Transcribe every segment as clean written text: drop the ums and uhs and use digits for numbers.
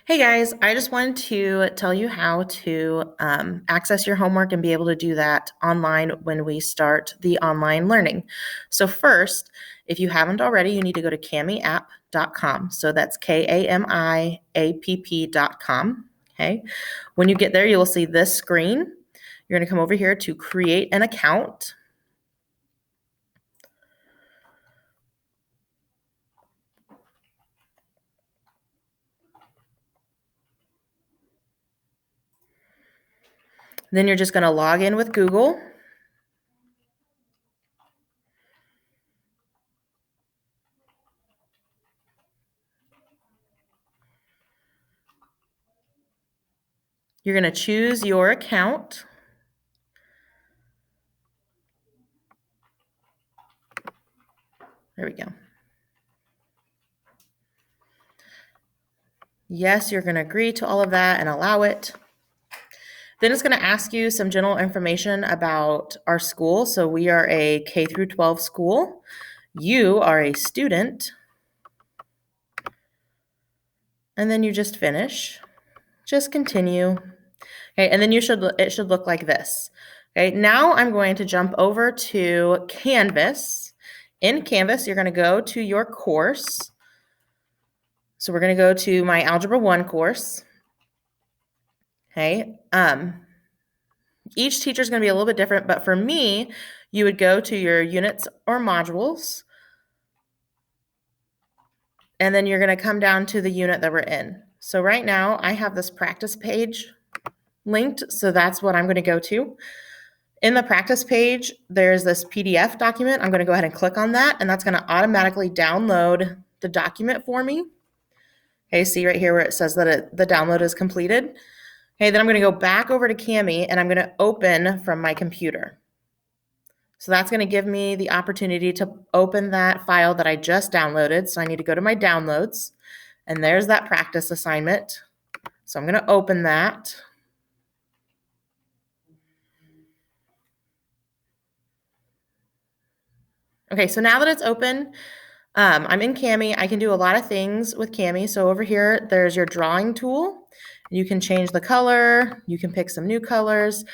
Hey guys, I just wanted to tell you how to access your homework and be able to do that online when we start the online learning. So first, if you haven't already, you need to go to kamiapp.com. So that's KAMIAPP.com. Okay. When you get there, you'll see this screen. You're going to come over here to create an account. Then you're just going to log in with Google. You're going to choose your account. There we go. Yes, you're going to agree to all of that and allow it. Then it's going to ask you some general information about our school. So we are a K through 12 school. You are a student. And then you just finish. Just continue. Okay, and then it should look like this. Okay, now I'm going to jump over to Canvas. In Canvas, you're going to go to your course. So we're going to go to my Algebra 1 course. Okay. Each teacher is going to be a little bit different, but for me, you would go to your units or modules, and then you're going to come down to the unit that we're in. So right now, I have this practice page linked, so that's what I'm going to go to. In the practice page, there's this PDF document. I'm going to go ahead and click on that, and that's going to automatically download the document for me. Okay, see right here where it says that the download is completed. Okay, then I'm going to go back over to Kami, and I'm going to open from my computer. So that's going to give me the opportunity to open that file that I just downloaded. So I need to go to my downloads, and there's that practice assignment. So I'm going to open that. Okay, so now that it's open, I'm in Kami. I can do a lot of things with Kami. So over here, there's your drawing tool. You can change the color. You can pick some new colors,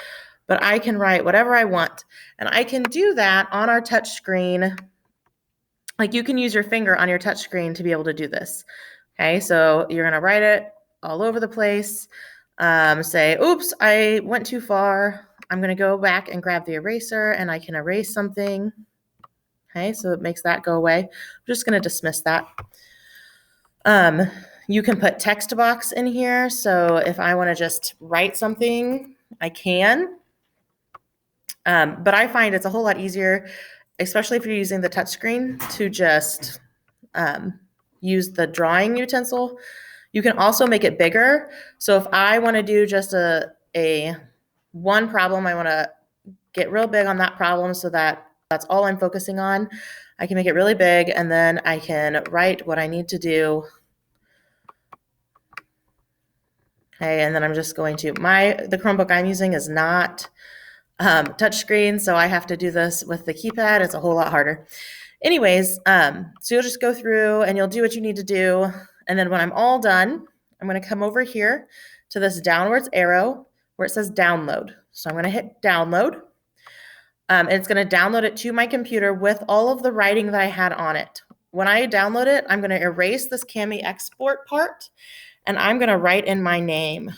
but I can write whatever I want. And I can do that on our touch screen. Like you can use your finger on your touch screen to be able to do this. Okay, so you're going to write it all over the place. Say, oops, I went too far. I'm going to go back and grab the eraser and I can erase something. Okay, so it makes that go away. I'm just going to dismiss that. You can put text box in here. So if I want to just write something, I can. But I find it's a whole lot easier, especially if you're using the touchscreen, to just use the drawing utensil. You can also make it bigger. So if I want to do just a one problem, I want to get real big on that problem so that that's all I'm focusing on. I can make it really big, and then I can write what I need to do. Okay, and then I'm just going to, the Chromebook I'm using is not touchscreen, so I have to do this with the keypad. It's a whole lot harder. Anyways, so you'll just go through and you'll do what you need to do. And then when I'm all done, I'm going to come over here to this downwards arrow where it says download. So I'm going to hit download. And it's going to download it to my computer with all of the writing that I had on it. When I download it, I'm going to erase this Kami export part, and I'm going to write in my name.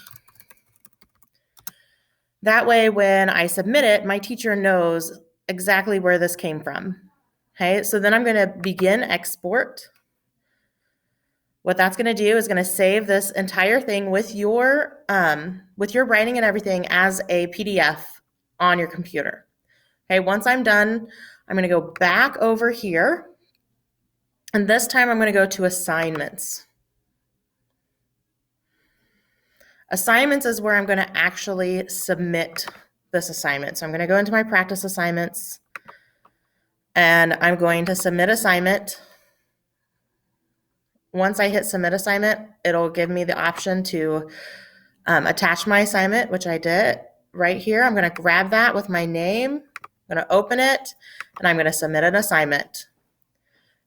That way, when I submit it, my teacher knows exactly where this came from. Okay, so then I'm going to begin export. What that's going to do is going to save this entire thing with your writing and everything as a PDF on your computer. Okay, once I'm done, I'm going to go back over here, and this time I'm going to go to assignments. Assignments is where I'm going to actually submit this assignment. So I'm going to go into my practice assignments, and I'm going to submit assignment. Once I hit submit assignment, it'll give me the option to attach my assignment, which I did right here. I'm going to grab that with my name. I'm going to open it, and I'm going to submit an assignment.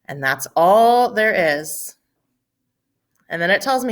And that's all there is. And then it tells me